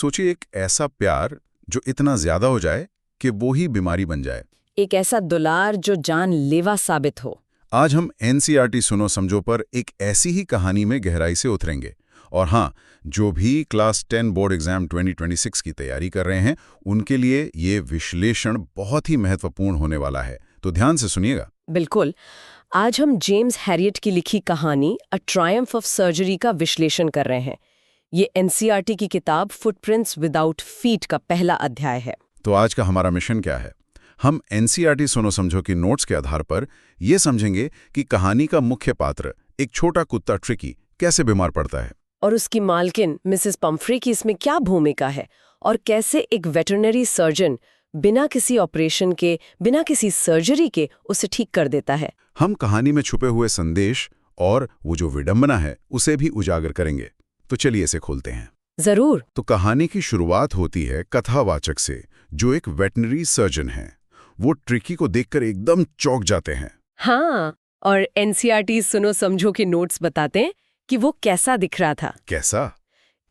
सोचिए एक ऐसा प्यार जो इतना ज्यादा हो जाए कि वो ही बीमारी बन जाए। एक ऐसा दुलार जो जानलेवा साबित हो। आज हम एनसीईआरटी सुनो समझो पर एक ऐसी ही कहानी में गहराई से उतरेंगे। और हाँ, जो भी क्लास 10 बोर्ड एग्जाम 2026 की तैयारी कर रहे हैं उनके लिए ये विश्लेषण बहुत ही महत्वपूर्ण होने वाला है, तो ध्यान से सुनिएगा। बिल्कुल। आज हम जेम्स हैरियट की लिखी कहानी अ ट्रायम्फ ऑफ सर्जरी का विश्लेषण कर रहे हैं। ये एनसीईआरटी की किताब फुटप्रिंट्स विदाउट फीट का पहला अध्याय है। तो आज का हमारा मिशन क्या है? हम एनसीईआरटी सुनो समझो की नोट्स के आधार पर ये समझेंगे कि कहानी का मुख्य पात्र, एक छोटा कुत्ता ट्रिकी, कैसे बीमार पड़ता है और उसकी मालकिन मिसेस पम्फ्रे की इसमें क्या भूमिका है, और कैसे एक वेटरनरी सर्जन बिना किसी ऑपरेशन के, बिना किसी सर्जरी के उसे ठीक कर देता है। हम कहानी में छुपे हुए संदेश और वो जो विडंबना है उसे भी उजागर करेंगे। तो चलिए इसे खोलते हैं। जरूर। तो कहानी की शुरुआत होती है कथावाचक से, जो एक वेटरनरी सर्जन है। वो ट्रिकी को देखकर एकदम चौंक जाते हैं। हाँ, और एनसीईआरटी सुनो समझो के नोट्स बताते हैं कि वो कैसा दिख रहा था। कैसा?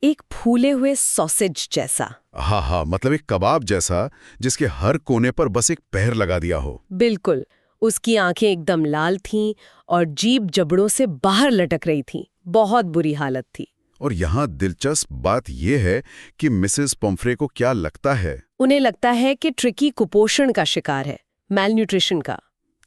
एक फूले हुए सॉसेज जैसा। हाँ, मतलब एक कबाब जैसा जिसके हर कोने पर बस एक पैर लगा दिया हो। बिल्कुल। उसकी आंखें एकदम लाल थीं और जीभ जबड़ों से बाहर लटक रही थी। बहुत बुरी हालत थी। और यहाँ दिलचस्प बात यह है कि मिसेस पम्फ्रे को क्या लगता है? उन्हें लगता है कि ट्रिकी कुपोषण का शिकार है, मैलन्यूट्रिशन का।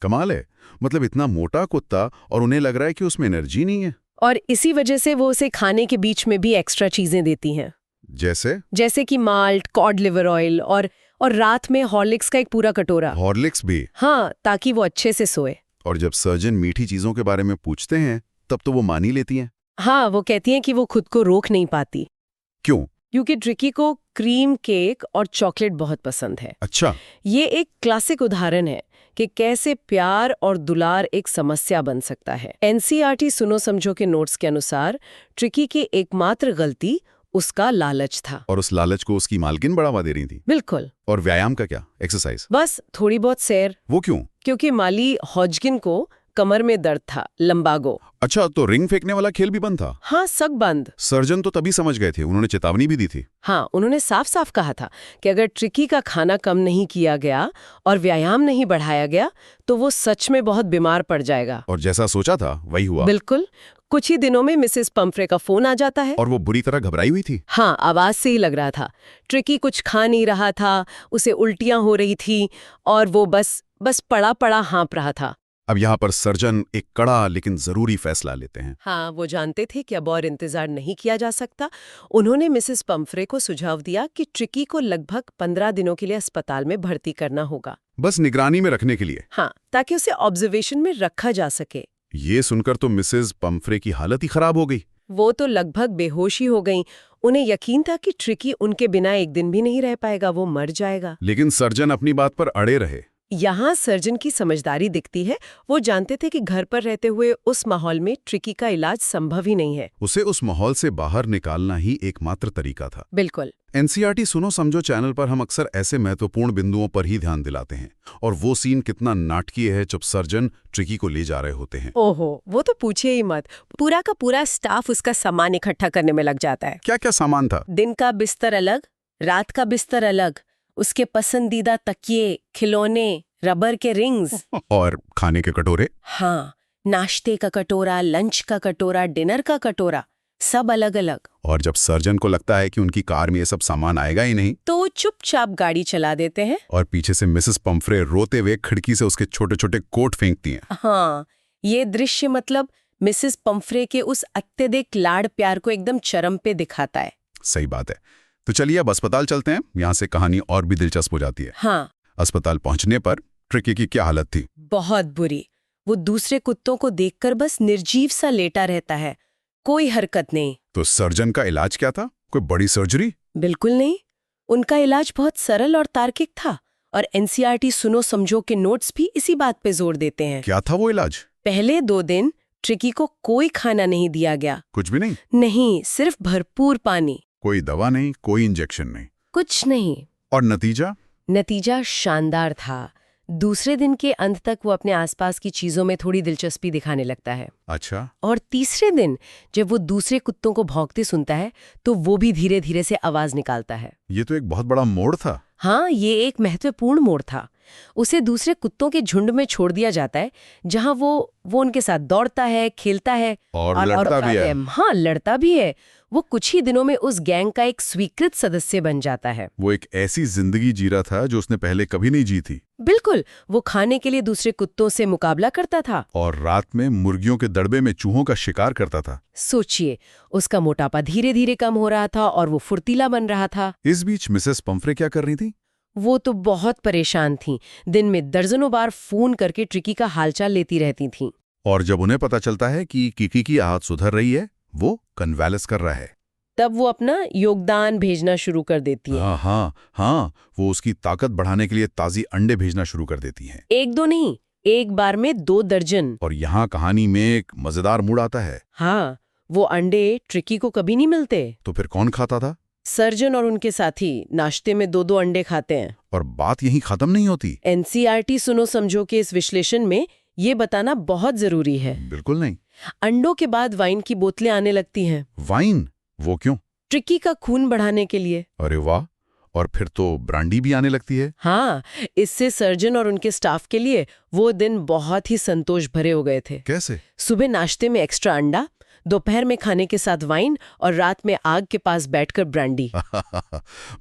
कमाल है, मतलब इतना मोटा कुत्ता और उन्हें लग रहा है कि उसमें एनर्जी नहीं है। और इसी वजह से वो उसे खाने के बीच में भी एक्स्ट्रा चीजें देती हैं। जैसे कि माल्ट, कॉड लिवर ऑयल और रात में हॉर्लिक्स का एक पूरा कटोरा। हॉर्लिक्स भी? हाँ, ताकि वो अच्छे से सोए। और जब सर्जन मीठी चीजों के बारे में पूछते हैं तब तो वो मान ही लेती हैं। हाँ, वो कहती हैं कि वो खुद को रोक नहीं पाती। क्यों? क्योंकि ट्रिकी को क्रीम केक और चॉकलेट बहुत पसंद है। अच्छा। ये एक क्लासिक उदाहरण है कि कैसे प्यार और दुलार एक समस्या बन सकता है। एनसीईआरटी सुनो समझो के नोट्स के अनुसार ट्रिकी की एकमात्र गलती उसका लालच था। और उस लालच को उसकी मालकिन बढ़ावा दे रही थी। बिल्कुल। और व्यायाम का क्या? एक्सरसाइज? बस थोड़ी बहुत सैर। वो क्यों? क्योंकि माली हॉजकिन को कमर में दर्द था, लंबागो। अच्छा, तो रिंग फेंकने वाला खेल भी बंद था? हाँ, सब बंद। सर्जन तो तभी समझ गए थे, उन्होंने चेतावनी भी दी थी। हाँ, उन्होंने साफ साफ कहा था कि अगर ट्रिकी का खाना कम नहीं किया गया और व्यायाम नहीं बढ़ाया गया तो वो सच में बहुत बीमार पड़ जाएगा। और जैसा सोचा था वही हुआ। बिल्कुल। कुछ ही दिनों में मिसेस पम्फ्रे का फोन आ जाता है। और वो बुरी तरह घबराई हुई थी। हाँ, आवाज से ही लग रहा था। ट्रिकी कुछ खा नहीं रहा था, उसे उल्टियां हो रही थी और वो बस पड़ा पड़ा हाँप रहा था। अब यहाँ पर सर्जन एक कड़ा लेकिन जरूरी फैसला लेते हैं। हाँ, वो जानते थे कि अब और इंतजार नहीं किया जा सकता। उन्होंने मिसेस पम्फ्रे को सुझाव दिया कि ट्रिकी को लगभग 15 दिनों के लिए अस्पताल में भर्ती करना होगा। बस निगरानी में रखने के लिए? हाँ, ताकि उसे ऑब्जर्वेशन में रखा जा सके। ये सुनकर तो मिसेस पम्फ्रे की हालत ही खराब हो गई। वो तो लगभग बेहोश ही हो गईं। उन्हें यकीन था कि ट्रिकी उनके बिना एक दिन भी नहीं रह पाएगा, वो मर जाएगा। लेकिन सर्जन अपनी बात पर अड़े रहे। यहाँ सर्जन की समझदारी दिखती है। वो जानते थे कि घर पर रहते हुए उस माहौल में ट्रिकी का इलाज संभव ही नहीं है। उसे उस माहौल से बाहर निकालना ही एकमात्र तरीका था। बिल्कुल। एनसीईआरटी सुनो समझो चैनल पर हम अक्सर ऐसे महत्वपूर्ण बिंदुओं पर ही ध्यान दिलाते हैं। और वो सीन कितना नाटकीय है जब सर्जन ट्रिकी को ले जा रहे होते हैं। ओहो, वो तो पूछे ही मत। पूरा का पूरा स्टाफ उसका सामान इकट्ठा करने में लग जाता है। क्या क्या सामान था? दिन का बिस्तर अलग, रात का बिस्तर अलग, उसके पसंदीदा तकिए, खिलौने, रबर के रिंग्स। और खाने के कटोरे? हाँ, नाश्ते का कटोरा, लंच का कटोरा, डिनर का कटोरा, सब अलग अलग। और जब सर्जन को लगता है कि उनकी कार में ये सब सामान आएगा ही नहीं तो वो चुपचाप गाड़ी चला देते हैं। और पीछे से मिसेस पम्फ्रे रोते हुए खिड़की से उसके छोटे छोटे कोट फेंकती हैं। हाँ, ये दृश्य मतलब मिसेस पम्फ्रे के उस अत्यधिक लाड़ प्यार को एकदम चरम पे दिखाता है। सही बात है। तो चलिए अब अस्पताल चलते हैं, यहाँ से कहानी और भी दिलचस्प हो जाती है। हाँ। अस्पताल पहुंचने पर ट्रिकी की क्या हालत थी? बहुत बुरी। वो दूसरे कुत्तों को देखकर बस निर्जीव सा लेटा रहता है, कोई हरकत नहीं। तो सर्जन का इलाज क्या था? कोई बड़ी सर्जरी? बिल्कुल नहीं। उनका इलाज बहुत सरल और तार्किक था। और एनसीईआरटी सुनो समझो के नोट्स भी इसी बात पे जोर देते हैं। क्या था वो इलाज? पहले 2 दिन ट्रिकी को कोई खाना नहीं दिया गया। कुछ भी नहीं? नहीं, सिर्फ भरपूर पानी। कोई दवा नहीं, कोई इंजेक्शन नहीं? कुछ नहीं। और नतीजा? नतीजा शानदार था। दूसरे दिन के अंत तक वो अपने आसपास की चीजों में थोड़ी दिलचस्पी दिखाने लगता है। अच्छा। और तीसरे दिन जब वो दूसरे कुत्तों को भौंकते सुनता है तो वो भी धीरे धीरे से आवाज निकालता है। ये तो एक बहुत बड़ा मोड़ था। हाँ, ये एक महत्वपूर्ण मोड़ था। उसे दूसरे कुत्तों के झुंड में छोड़ दिया जाता है, जहां वो उनके साथ दौड़ता है, खेलता है और लड़ता भी है। हाँ, लड़ता भी है। वो कुछ ही दिनों में उस गैंग का एक स्वीकृत सदस्य बन जाता है। वो एक ऐसी जिंदगी जी रहा था जो उसने पहले कभी नहीं जी थी। बिल्कुल, वो खाने के लिए दूसरे कुत्तों से मुकाबला करता था और रात में मुर्गियों के दड़बे में चूहों का शिकार करता था। सोचिए, उसका मोटापा धीरे धीरे कम हो रहा था और वो फुर्तीला बन रहा था। इस बीच मिसेस पंफ्रे क्या कर रही थी? वो तो बहुत परेशान थी। दिन में दर्जनों बार फोन करके ट्रिकी का हालचाल लेती रहती थीं। और जब उन्हें पता चलता है कि किकी की हालत सुधर रही है, वो कन्वालेस कर रहा है, तब वो अपना योगदान भेजना शुरू कर देती है। हाँ, वो उसकी ताकत बढ़ाने के लिए ताजी अंडे भेजना शुरू कर देती हैं। एक दो नहीं, एक बार में 2 दर्जन। और यहाँ कहानी में एक मजेदार मूड आता है। हाँ, वो अंडे ट्रिकी को कभी नहीं मिलते। तो फिर कौन खाता था? सर्जन और उनके साथी नाश्ते में 2-2 अंडे खाते हैं। और बात यहीं खत्म नहीं होती। एनसीईआरटी सुनो समझो के इस विश्लेषण में ये बताना बहुत जरूरी है। बिल्कुल नहीं। अंडों के बाद वाइन की बोतलें आने लगती हैं। वाइन? वो क्यों? ट्रिकी का खून बढ़ाने के लिए। अरे वाह! और फिर तो ब्रांडी भी आने लगती है। हाँ, इससे सर्जन और उनके स्टाफ के लिए वो दिन बहुत ही संतोष भरे हो गए थे। कैसे? सुबह नाश्ते में एक्स्ट्रा अंडा, दोपहर में खाने के साथ वाइन और रात में आग के पास बैठकर ब्रांडी।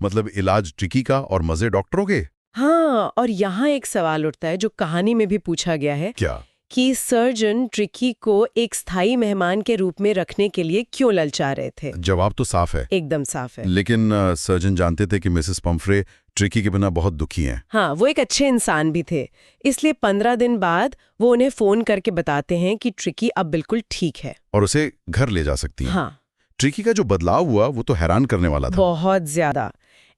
मतलब इलाज ट्रिकी का और मजे डॉक्टरों के। हाँ, और यहाँ एक सवाल उठता है जो कहानी में भी पूछा गया है। क्या? कि सर्जन ट्रिकी को एक स्थायी मेहमान के रूप में रखने के लिए क्यों ललचा रहे थे? जवाब तो साफ है। एकदम साफ है। लेकिन सर्जन जानते थे कि मिसेस पंफ्रे ट्रिकी के बिना बहुत दुखी हैं। हाँ, वो एक अच्छे इंसान भी थे। इसलिए 15 दिन बाद वो उन्हें फोन करके बताते हैं कि ट्रिकी अब बिल्कुल ठीक है और उसे घर ले जा सकती हैं। हाँ, ट्रिकी का जो बदलाव हुआ वो तो हैरान करने वाला था। बहुत ज्यादा।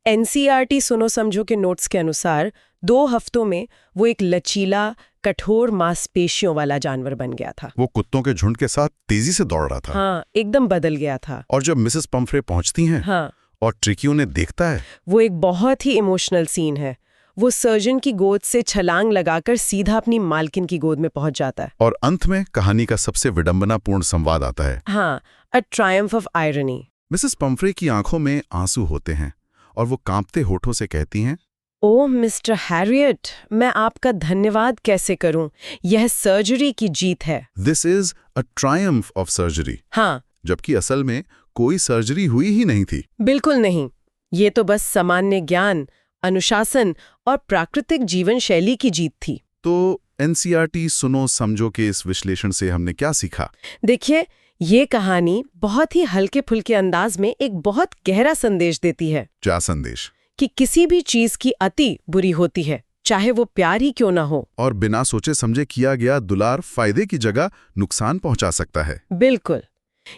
एनसीईआरटी सुनो समझो के नोट्स के अनुसार 2 हफ्तों में वो एक लचीला, कठोर मांसपेशियों वाला जानवर बन गया था। वो कुत्तों के झुंड के साथ तेजी से दौड़ रहा था। हाँ, एकदम बदल गया था। और जब मिसेस पंफ्रे पहुंचती हैं हाँ, और ट्रिकी उन्हें देखता है, वो एक बहुत ही इमोशनल सीन है। वो सर्जन की गोद से छलांग लगाकर सीधा अपनी मालकिन की गोद में पहुंच जाता है। और अंत में कहानी का सबसे विडंबनापूर्ण संवाद आता है। हाँ, a triumph of irony. Mrs Pomfrey की आंखों में आंसू होते हैं और वो कांपते होठों से कहती हैं, ओह मिस्टर हैरियट, मैं आपका धन्यवाद कैसे करूं? यह सर्जरी की जीत है। This is a triumph of surgery. हाँ, जबकि असल में कोई सर्जरी हुई ही नहीं थी। बिल्कुल नहीं। ये तो बस सामान्य ज्ञान, अनुशासन और प्राकृतिक जीवन शैली की जीत थी। तो एनसीईआरटी सुनो समझो के इस विश्लेषण से हमने क्या सीखा? देखिए, ये कहानी बहुत ही हल्के फुल्के अंदाज में एक बहुत गहरा संदेश देती है। क्या संदेश? कि किसी भी चीज की अति बुरी होती है, चाहे वो प्यार ही क्यों ना हो। और बिना सोचे समझे किया गया दुलार फायदे की जगह नुकसान पहुंचा सकता है। बिल्कुल।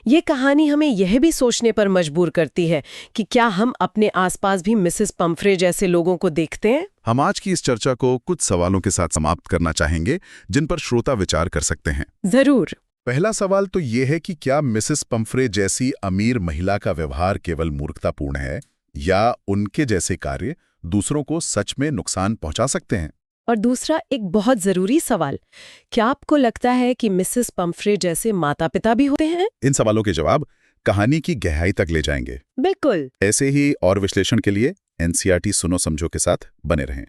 ये कहानी हमें यह भी सोचने पर मजबूर करती है कि क्या हम अपने आसपास भी मिसेस पंफ्रे जैसे लोगों को देखते हैं? हम आज की इस चर्चा को कुछ सवालों के साथ समाप्त करना चाहेंगे जिन पर श्रोता विचार कर सकते हैं। जरूर। पहला सवाल तो ये है कि क्या मिसेस पंफ्रे जैसी अमीर महिला का व्यवहार केवल मूर्खतापूर्ण है या उनके जैसे कार्य दूसरों को सच में नुकसान पहुंचा सकते हैं? और दूसरा एक बहुत जरूरी सवाल, क्या आपको लगता है कि मिसेस पंफ्रे जैसे माता-पिता भी होते हैं? इन सवालों के जवाब कहानी की गहराई तक ले जाएंगे। बिल्कुल। ऐसे ही और विश्लेषण के लिए एनसीईआरटी सुनो समझो के साथ बने रहें।